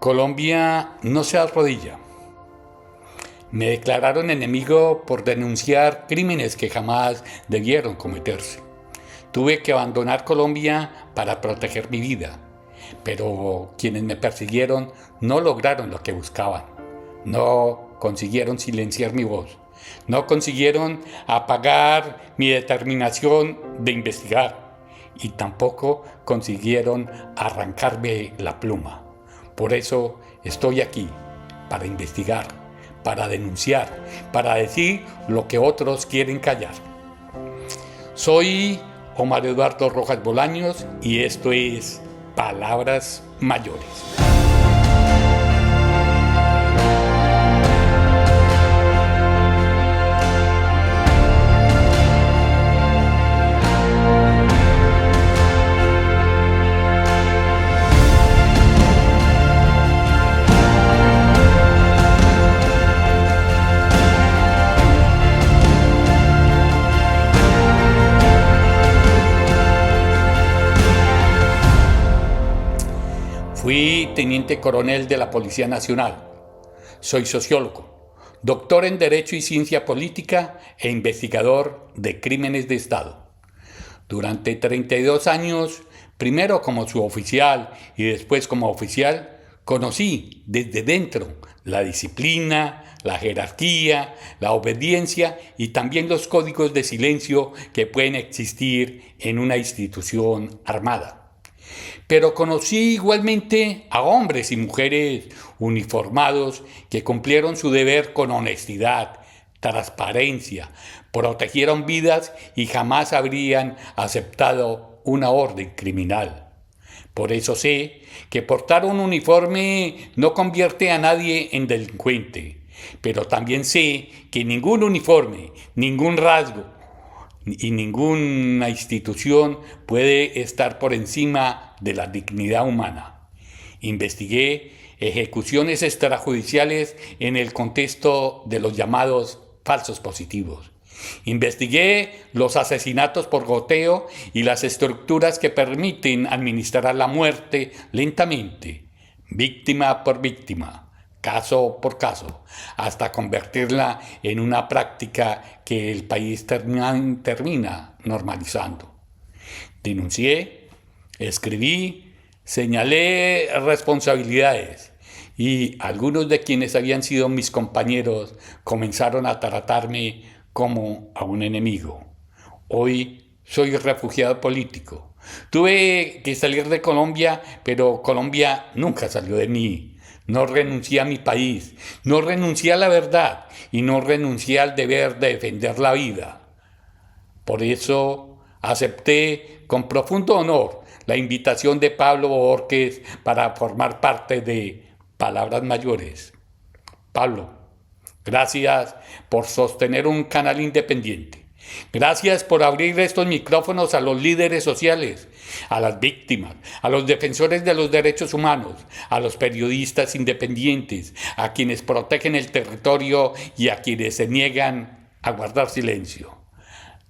Colombia no se arrodilla. Me declararon enemigo por denunciar crímenes que jamás debieron cometerse. Tuve que abandonar Colombia para proteger mi vida, pero quienes me persiguieron no lograron lo que buscaban. No consiguieron silenciar mi voz. No consiguieron apagar mi determinación de investigar y tampoco consiguieron arrancarme la pluma. Por eso estoy aquí, para investigar, para denunciar, para decir lo que otros quieren callar. Soy Omar Eduardo Rojas Bolaños y esto es Palabras Mayores. Fui teniente coronel de la Policía Nacional. Soy sociólogo, doctor en Derecho y Ciencia Política e investigador de crímenes de Estado. Durante 32 años, primero como suboficial y después como oficial, conocí desde dentro la disciplina, la jerarquía, la obediencia y también los códigos de silencio que pueden existir en una institución armada. Pero conocí igualmente a hombres y mujeres uniformados que cumplieron su deber con honestidad, transparencia, protegieron vidas y jamás habrían aceptado una orden criminal. Por eso sé que portar un uniforme no convierte a nadie en delincuente, pero también sé que ningún uniforme, ningún rasgo, y ninguna institución puede estar por encima de la dignidad humana. Investigué ejecuciones extrajudiciales en el contexto de los llamados falsos positivos. Investigué los asesinatos por goteo y las estructuras que permiten administrar la muerte lentamente, víctima por víctima, caso por caso, hasta convertirla en una práctica que el país termina normalizando. Denuncié, escribí, señalé responsabilidades y algunos de quienes habían sido mis compañeros comenzaron a tratarme como a un enemigo. Hoy soy refugiado político. Tuve que salir de Colombia, pero Colombia nunca salió de mí. No renuncié a mi país, no renuncié a la verdad y no renuncié al deber de defender la vida. Por eso acepté con profundo honor la invitación de Pablo Borges para formar parte de Palabras Mayores. Pablo, gracias por sostener un canal independiente. Gracias por abrir estos micrófonos a los líderes sociales, a las víctimas, a los defensores de los derechos humanos, a los periodistas independientes, a quienes protegen el territorio y a quienes se niegan a guardar silencio,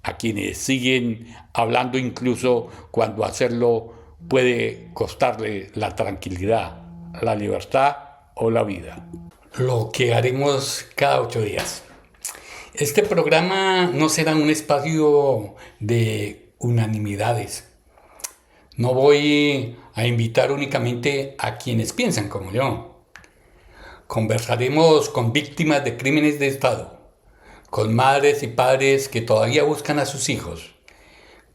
a quienes siguen hablando incluso cuando hacerlo puede costarle la tranquilidad, la libertad o la vida. Lo que haremos cada 8 días. Este programa no será un espacio de unanimidades. No voy a invitar únicamente a quienes piensan como yo. Conversaremos con víctimas de crímenes de Estado, con madres y padres que todavía buscan a sus hijos,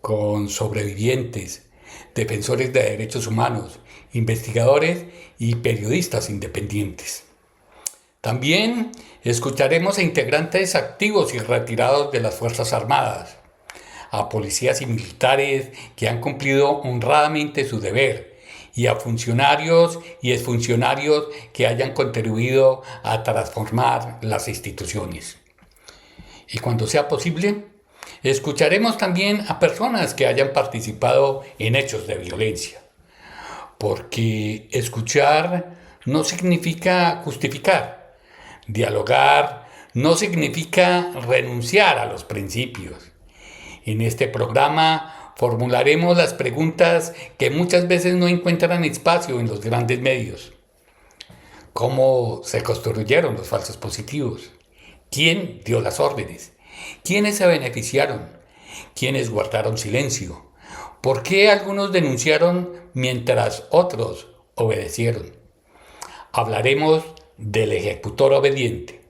con sobrevivientes, defensores de derechos humanos, investigadores y periodistas independientes. También escucharemos a integrantes activos y retirados de las Fuerzas Armadas, a policías y militares que han cumplido honradamente su deber y a funcionarios y exfuncionarios que hayan contribuido a transformar las instituciones. Y cuando sea posible, escucharemos también a personas que hayan participado en hechos de violencia, porque escuchar no significa justificar. Dialogar no significa renunciar a los principios. En este programa formularemos las preguntas que muchas veces no encuentran espacio en los grandes medios. ¿Cómo se construyeron los falsos positivos? ¿Quién dio las órdenes? ¿Quiénes se beneficiaron? ¿Quiénes guardaron silencio? ¿Por qué algunos denunciaron mientras otros obedecieron? Hablaremos del ejecutor obediente,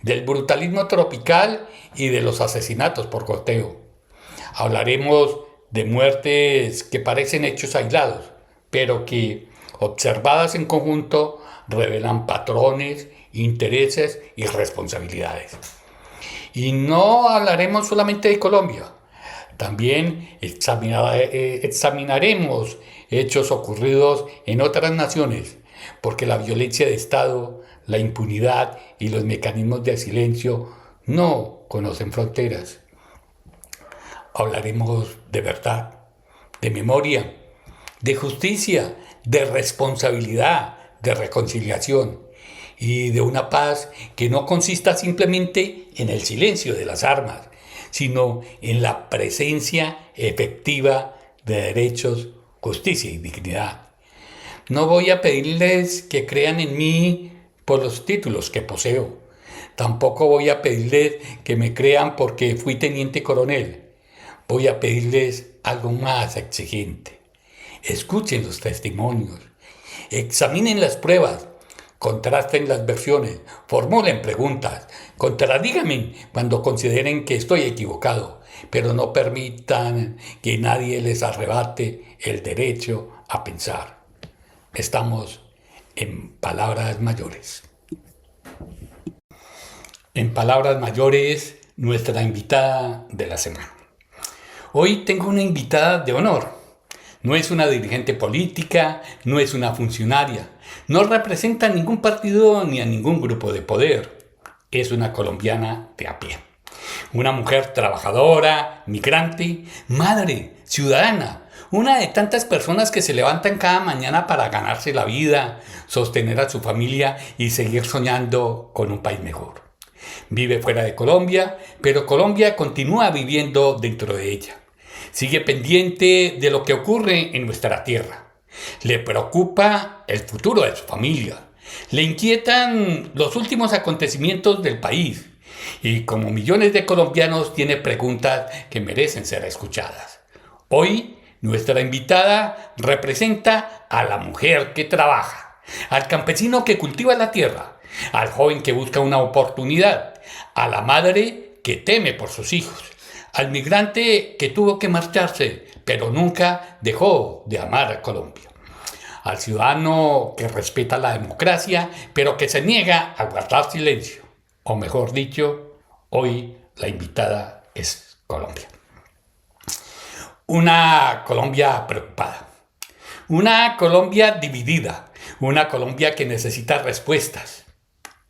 del brutalismo tropical y de los asesinatos por goteo. Hablaremos de muertes que parecen hechos aislados, pero que, observadas en conjunto, revelan patrones, intereses y responsabilidades. Y no hablaremos solamente de Colombia, también examinaremos hechos ocurridos en otras naciones, porque la violencia de Estado, la impunidad y los mecanismos de silencio no conocen fronteras. Hablaremos de verdad, de memoria, de justicia, de responsabilidad, de reconciliación y de una paz que no consista simplemente en el silencio de las armas, sino en la presencia efectiva de derechos, justicia y dignidad. No voy a pedirles que crean en mí por los títulos que poseo. Tampoco voy a pedirles que me crean porque fui teniente coronel. Voy a pedirles algo más exigente. Escuchen los testimonios, examinen las pruebas, contrasten las versiones, formulen preguntas, contradíganme cuando consideren que estoy equivocado, pero no permitan que nadie les arrebate el derecho a pensar. Estamos en palabras mayores. En palabras mayores, nuestra invitada de la semana. Hoy tengo una invitada de honor. No es una dirigente política, no es una funcionaria, no representa a ningún partido ni a ningún grupo de poder. Es una colombiana de a pie. Una mujer trabajadora, migrante, madre, ciudadana. Una de tantas personas que se levantan cada mañana para ganarse la vida, sostener a su familia y seguir soñando con un país mejor. Vive fuera de Colombia, pero Colombia continúa viviendo dentro de ella. Sigue pendiente de lo que ocurre en nuestra tierra. Le preocupa el futuro de su familia. Le inquietan los últimos acontecimientos del país. Y como millones de colombianos tiene preguntas que merecen ser escuchadas. Hoy, nuestra invitada representa a la mujer que trabaja, al campesino que cultiva la tierra, al joven que busca una oportunidad, a la madre que teme por sus hijos, al migrante que tuvo que marcharse, pero nunca dejó de amar a Colombia, al ciudadano que respeta la democracia, pero que se niega a guardar silencio. O mejor dicho, hoy la invitada es Colombia. Una Colombia preocupada, una Colombia dividida, una Colombia que necesita respuestas.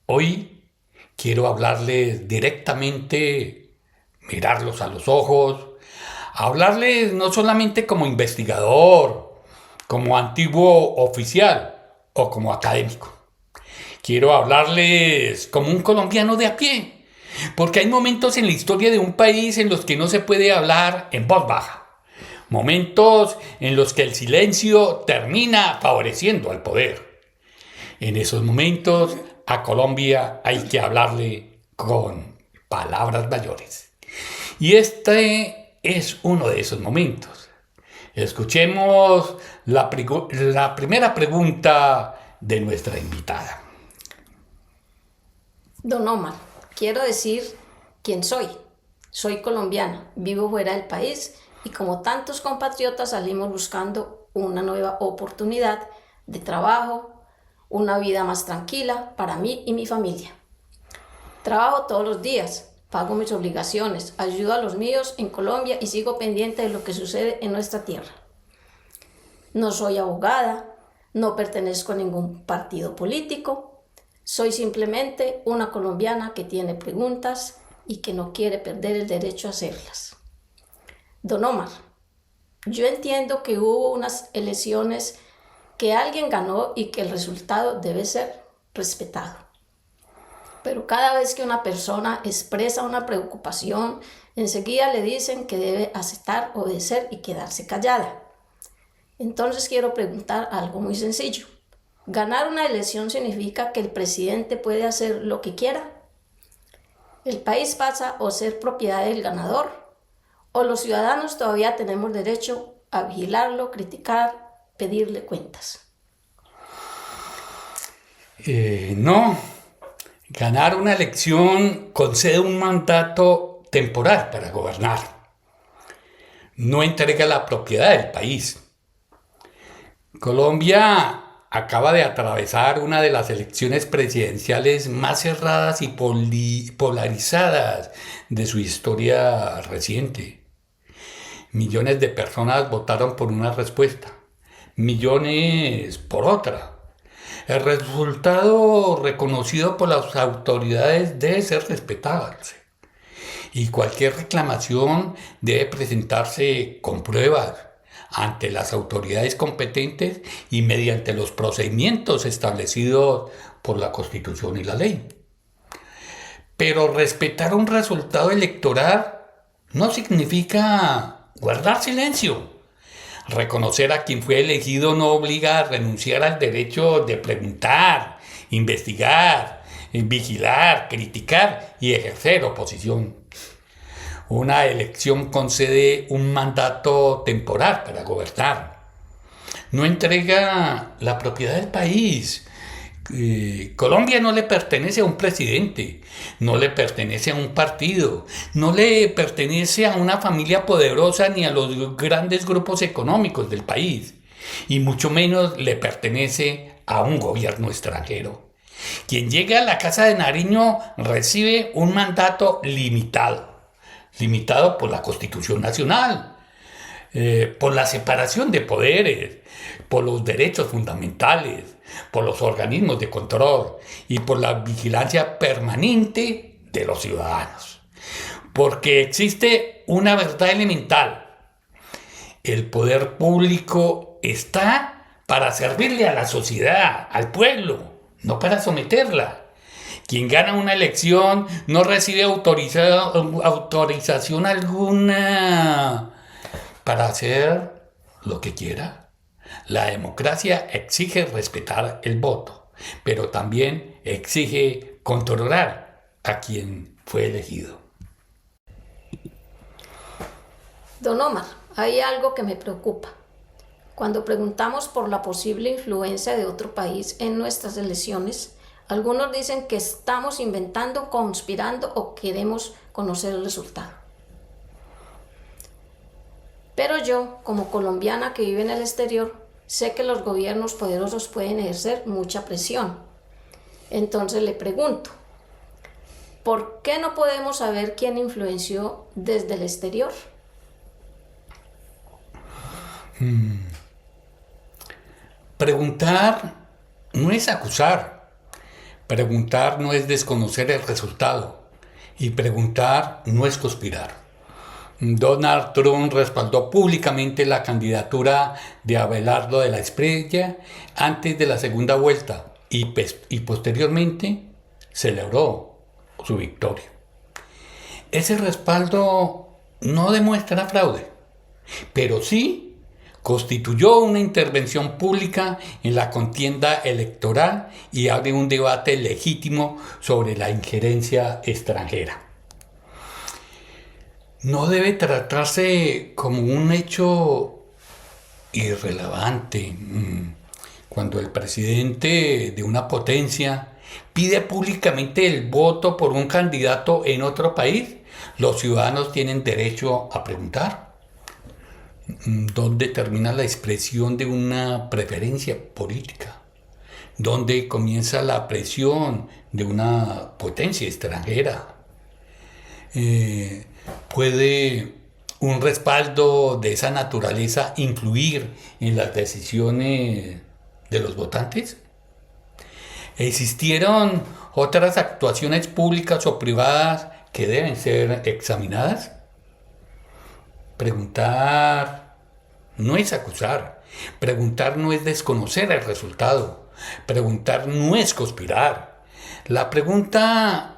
Hoy quiero hablarles directamente, mirarlos a los ojos, hablarles no solamente como investigador, como antiguo oficial o como académico. Quiero hablarles como un colombiano de a pie, porque hay momentos en la historia de un país en los que no se puede hablar en voz baja. Momentos en los que el silencio termina favoreciendo al poder. En esos momentos a Colombia hay que hablarle con palabras mayores. Y este es uno de esos momentos. Escuchemos la primera pregunta de nuestra invitada. Don Omar, quiero decir quién soy. Soy colombiana, vivo fuera del país y como tantos compatriotas salimos buscando una nueva oportunidad de trabajo, una vida más tranquila para mí y mi familia. Trabajo todos los días, pago mis obligaciones, ayudo a los míos en Colombia y sigo pendiente de lo que sucede en nuestra tierra. No soy abogada, no pertenezco a ningún partido político, soy simplemente una colombiana que tiene preguntas y que no quiere perder el derecho a hacerlas. Don Omar, yo entiendo que hubo unas elecciones que alguien ganó y que el resultado debe ser respetado. Pero cada vez que una persona expresa una preocupación, enseguida le dicen que debe aceptar, obedecer y quedarse callada. Entonces quiero preguntar algo muy sencillo. Ganar una elección significa que el presidente puede hacer lo que quiera. El país pasa a ser propiedad del ganador, o los ciudadanos todavía tenemos derecho a vigilarlo, criticar, pedirle cuentas. No, ganar una elección concede un mandato temporal para gobernar. No entrega la propiedad del país. Colombia acaba de atravesar una de las elecciones presidenciales más cerradas y polarizadas de su historia reciente. Millones de personas votaron por una respuesta, millones por otra. El resultado reconocido por las autoridades debe ser respetado y cualquier reclamación debe presentarse con pruebas ante las autoridades competentes y mediante los procedimientos establecidos por la Constitución y la ley. Pero respetar un resultado electoral no significa guardar silencio. Reconocer a quien fue elegido no obliga a renunciar al derecho de preguntar, investigar, vigilar, criticar y ejercer oposición. Una elección concede un mandato temporal para gobernar. No entrega la propiedad del país. Colombia no le pertenece a un presidente, no le pertenece a un partido, no le pertenece a una familia poderosa ni a los grandes grupos económicos del país, y mucho menos le pertenece a un gobierno extranjero. Quien llega a la Casa de Nariño recibe un mandato limitado por la Constitución Nacional, por la separación de poderes, por los derechos fundamentales, por los organismos de control y por la vigilancia permanente de los ciudadanos. Porque existe una verdad elemental. El poder público está para servirle a la sociedad, al pueblo, no para someterla. Quien gana una elección no recibe autorización alguna para hacer lo que quiera. La democracia exige respetar el voto, pero también exige controlar a quien fue elegido. Don Omar, hay algo que me preocupa. Cuando preguntamos por la posible influencia de otro país en nuestras elecciones, algunos dicen que estamos inventando, conspirando o queremos conocer el resultado. Pero yo, como colombiana que vive en el exterior, sé que los gobiernos poderosos pueden ejercer mucha presión. Entonces le pregunto, ¿por qué no podemos saber quién influenció desde el exterior? Preguntar no es acusar. Preguntar no es desconocer el resultado. Y preguntar no es conspirar. Donald Trump respaldó públicamente la candidatura de Abelardo de la Espriella antes de la segunda vuelta y posteriormente celebró su victoria. Ese respaldo no demuestra fraude, pero sí constituyó una intervención pública en la contienda electoral y abre un debate legítimo sobre la injerencia extranjera. No debe tratarse como un hecho irrelevante. Cuando el presidente de una potencia pide públicamente el voto por un candidato en otro país, los ciudadanos tienen derecho a preguntar dónde termina la expresión de una preferencia política, dónde comienza la presión de una potencia extranjera. ¿Puede un respaldo de esa naturaleza influir en las decisiones de los votantes? ¿Existieron otras actuaciones públicas o privadas que deben ser examinadas? Preguntar no es acusar. Preguntar no es desconocer el resultado. Preguntar no es conspirar. La pregunta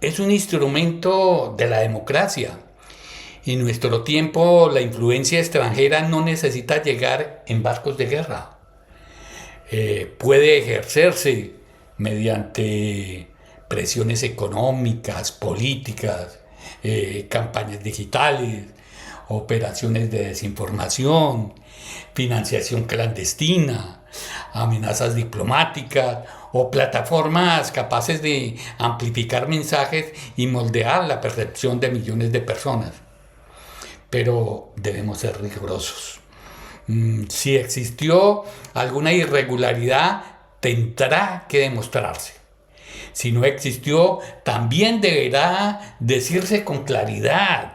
es un instrumento de la democracia. En nuestro tiempo, la influencia extranjera no necesita llegar en barcos de guerra. puede ejercerse mediante presiones económicas, políticas, campañas digitales, operaciones de desinformación, financiación clandestina, amenazas diplomáticas o plataformas capaces de amplificar mensajes y moldear la percepción de millones de personas. Pero debemos ser rigurosos. Si existió alguna irregularidad, tendrá que demostrarse. Si no existió, también deberá decirse con claridad.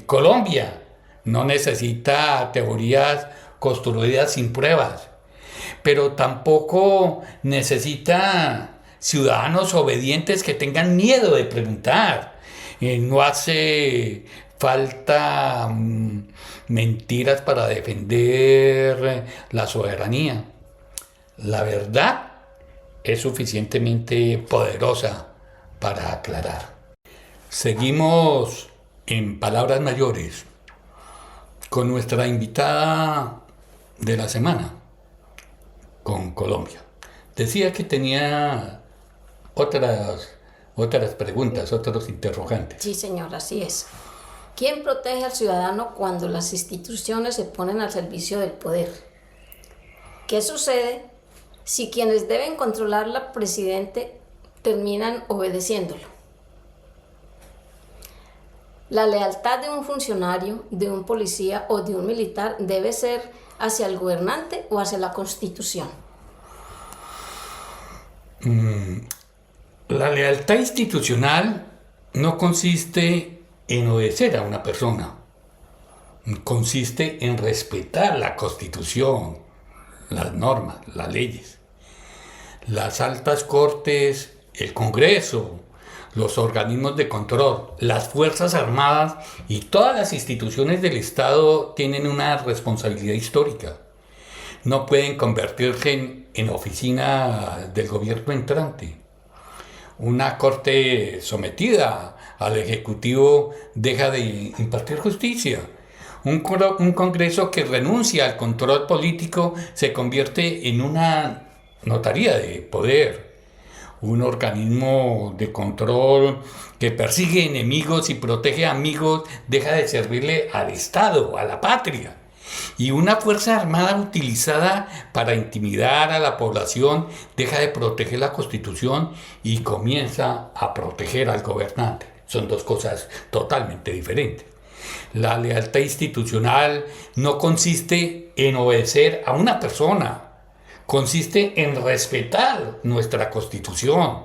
Colombia no necesita teorías construidas sin pruebas, pero tampoco necesita ciudadanos obedientes que tengan miedo de preguntar. No hace falta mentiras para defender la soberanía. La verdad es suficientemente poderosa para aclarar. Seguimos en Palabras Mayores con nuestra invitada de la semana, con Colombia. Decía que tenía otras preguntas, otros interrogantes. Sí, señor, así es. ¿Quién protege al ciudadano cuando las instituciones se ponen al servicio del poder? ¿Qué sucede si quienes deben controlar al presidente terminan obedeciéndolo? La lealtad de un funcionario, de un policía o de un militar debe ser hacia el gobernante o hacia la Constitución. La lealtad institucional no consiste en obedecer a una persona, consiste en respetar la Constitución, las normas, las leyes. Las altas cortes, el Congreso, los organismos de control, las Fuerzas Armadas y todas las instituciones del Estado tienen una responsabilidad histórica. No pueden convertirse en oficina del gobierno entrante. Una corte sometida al Ejecutivo deja de impartir justicia. Un Congreso que renuncia al control político se convierte en una notaría de poder. Un organismo de control que persigue enemigos y protege amigos deja de servirle al Estado, a la patria. Y una fuerza armada utilizada para intimidar a la población deja de proteger la Constitución y comienza a proteger al gobernante. Son dos cosas totalmente diferentes. La lealtad institucional no consiste en obedecer a una persona, consiste en respetar nuestra Constitución.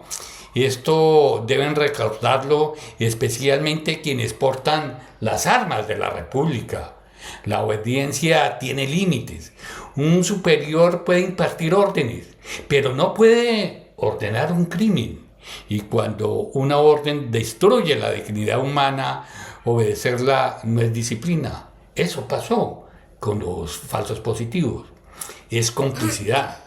Esto deben recordarlo especialmente quienes portan las armas de la República. La obediencia tiene límites. Un superior puede impartir órdenes, pero no puede ordenar un crimen. Y cuando una orden destruye la dignidad humana, obedecerla no es disciplina. Eso pasó con los falsos positivos. Es complicidad.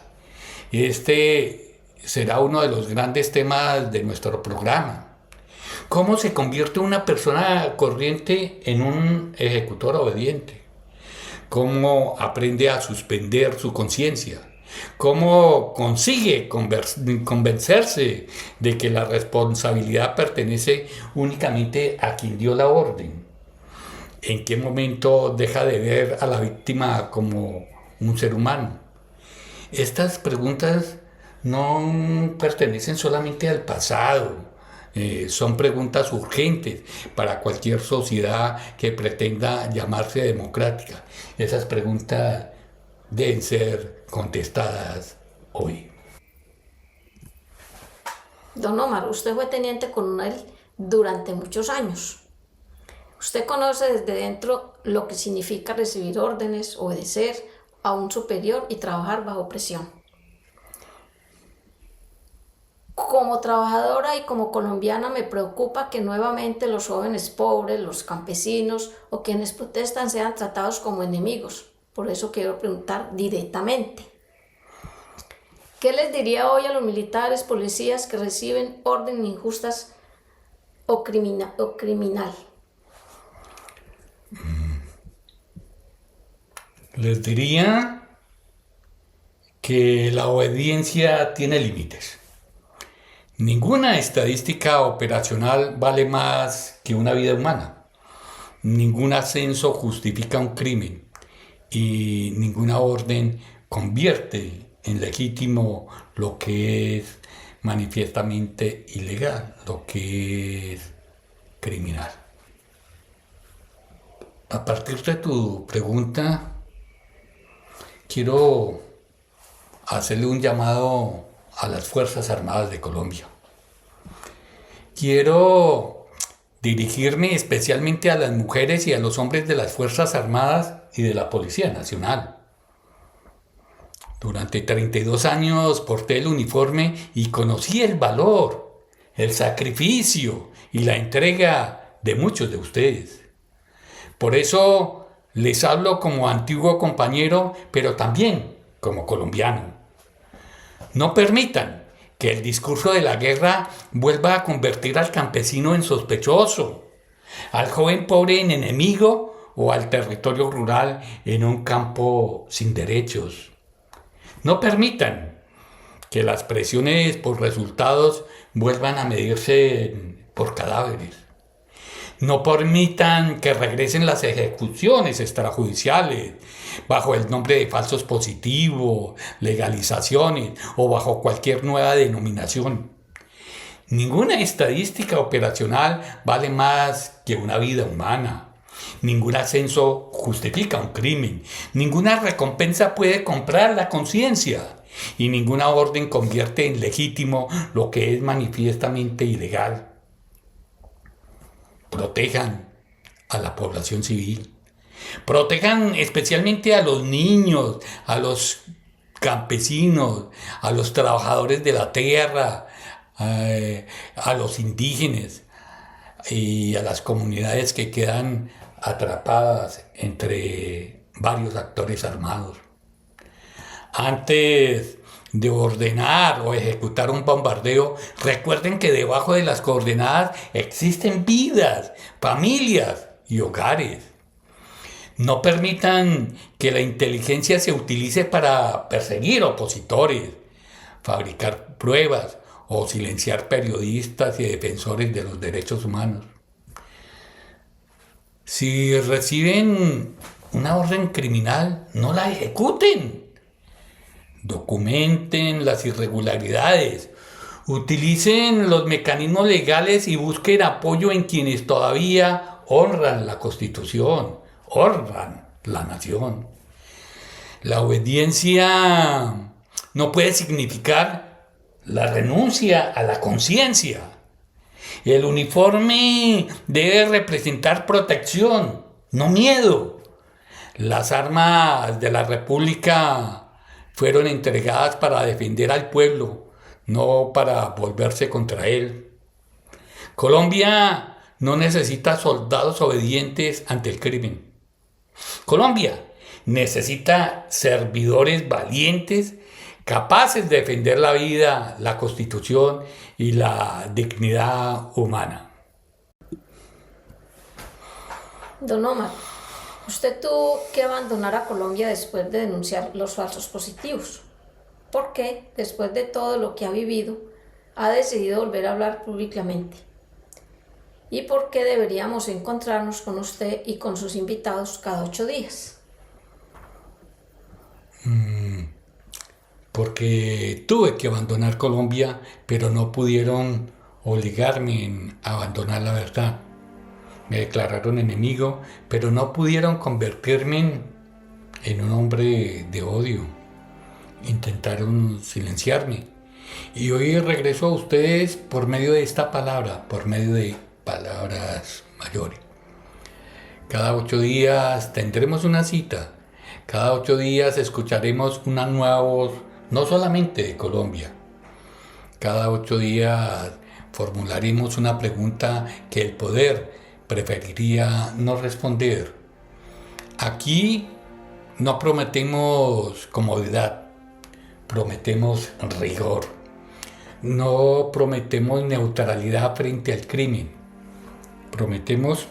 Este será uno de los grandes temas de nuestro programa. ¿Cómo se convierte una persona corriente en un ejecutor obediente? ¿Cómo aprende a suspender su conciencia? ¿Cómo consigue convencerse de que la responsabilidad pertenece únicamente a quien dio la orden? ¿En qué momento deja de ver a la víctima como un ser humano? Estas preguntas no pertenecen solamente al pasado. Son preguntas urgentes para cualquier sociedad que pretenda llamarse democrática. Esas preguntas deben ser contestadas hoy. Don Omar, usted fue teniente coronel durante muchos años. Usted conoce desde dentro lo que significa recibir órdenes, obedecer a un superior y trabajar bajo presión. Como trabajadora y como colombiana me preocupa que nuevamente los jóvenes pobres, los campesinos o quienes protestan sean tratados como enemigos. Por eso quiero preguntar directamente. ¿Qué les diría hoy a los militares, policías que reciben órdenes injustas o criminal? Les diría que la obediencia tiene límites. Ninguna estadística operacional vale más que una vida humana. Ningún ascenso justifica un crimen y ninguna orden convierte en legítimo lo que es manifiestamente ilegal, lo que es criminal. A partir de tu pregunta, quiero hacerle un llamado a las Fuerzas Armadas de Colombia. Quiero dirigirme especialmente a las mujeres y a los hombres de las Fuerzas Armadas y de la Policía Nacional. Durante 32 años porté el uniforme y conocí el valor, el sacrificio y la entrega de muchos de ustedes. Por eso les hablo como antiguo compañero, pero también como colombiano. No permitan que el discurso de la guerra vuelva a convertir al campesino en sospechoso, al joven pobre en enemigo o al territorio rural en un campo sin derechos. No permitan que las presiones por resultados vuelvan a medirse por cadáveres. No permitan que regresen las ejecuciones extrajudiciales bajo el nombre de falsos positivos, legalizaciones o bajo cualquier nueva denominación. Ninguna estadística operacional vale más que una vida humana. Ningún ascenso justifica un crimen. Ninguna recompensa puede comprar la conciencia. Y ninguna orden convierte en legítimo lo que es manifiestamente ilegal. Protejan a la población civil. Protejan especialmente a los niños, a los campesinos, a los trabajadores de la tierra, a los indígenas y a las comunidades que quedan atrapadas entre varios actores armados. Antes de ordenar o ejecutar un bombardeo, recuerden que debajo de las coordenadas existen vidas, familias y hogares. No permitan que la inteligencia se utilice para perseguir opositores, fabricar pruebas o silenciar periodistas y defensores de los derechos humanos. Si reciben una orden criminal, no la ejecuten. Documenten las irregularidades, utilicen los mecanismos legales y busquen apoyo en quienes todavía honran la Constitución, honran la nación. La obediencia no puede significar la renuncia a la conciencia. El uniforme debe representar protección, no miedo. Las armas de la República fueron entregadas para defender al pueblo, no para volverse contra él. Colombia no necesita soldados obedientes ante el crimen. Colombia necesita servidores valientes, capaces de defender la vida, la Constitución y la dignidad humana. Don Omar, usted tuvo que abandonar a Colombia después de denunciar los falsos positivos. ¿Por qué, después de todo lo que ha vivido, ha decidido volver a hablar públicamente? ¿Y por qué deberíamos encontrarnos con usted y con sus invitados cada 8 días? Porque tuve que abandonar Colombia, pero no pudieron obligarme a abandonar la verdad. Me declararon enemigo, pero no pudieron convertirme en un hombre de odio. Intentaron silenciarme. Y hoy regreso a ustedes por medio de esta palabra, por medio de palabras mayores. Cada 8 días tendremos una cita. Cada 8 días escucharemos una nueva voz, no solamente de Colombia. Cada 8 días formularemos una pregunta que el poder preferiría no responder. Aquí no prometemos comodidad, prometemos rigor. No prometemos neutralidad frente al crimen. Prometemos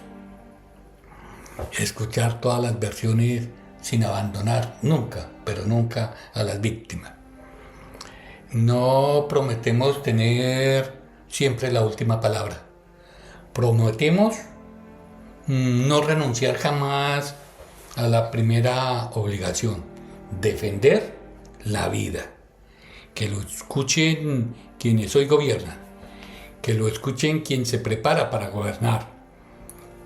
escuchar todas las versiones sin abandonar nunca, pero nunca a las víctimas. No prometemos tener siempre la última palabra. Prometemos no renunciar jamás a la primera obligación, defender la vida. Que lo escuchen quienes hoy gobiernan, que lo escuchen quien se prepara para gobernar,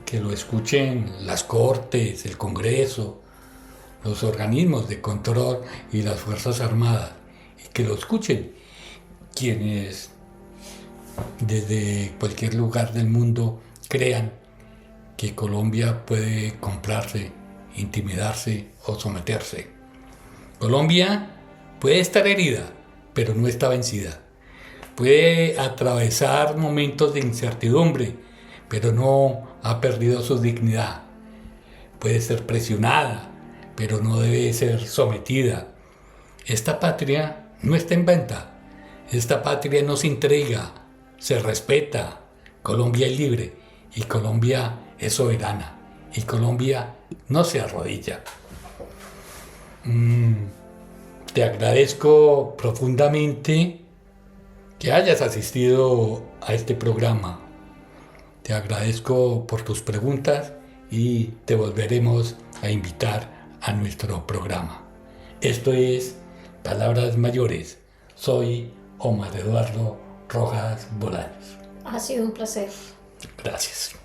que lo escuchen las Cortes, el Congreso, los organismos de control y las Fuerzas Armadas, y que lo escuchen quienes desde cualquier lugar del mundo crean que Colombia puede comprarse, intimidarse o someterse. Colombia puede estar herida, pero no está vencida. Puede atravesar momentos de incertidumbre, pero no ha perdido su dignidad. Puede ser presionada, pero no debe ser sometida. Esta patria no está en venta. Esta patria no se entrega, se respeta. Colombia es libre y Colombia es soberana y Colombia no se arrodilla. Te agradezco profundamente que hayas asistido a este programa. Te agradezco por tus preguntas y te volveremos a invitar a nuestro programa. Esto es Palabras Mayores. Soy Omar Eduardo Rojas Bolaños. Ha sido un placer. Gracias.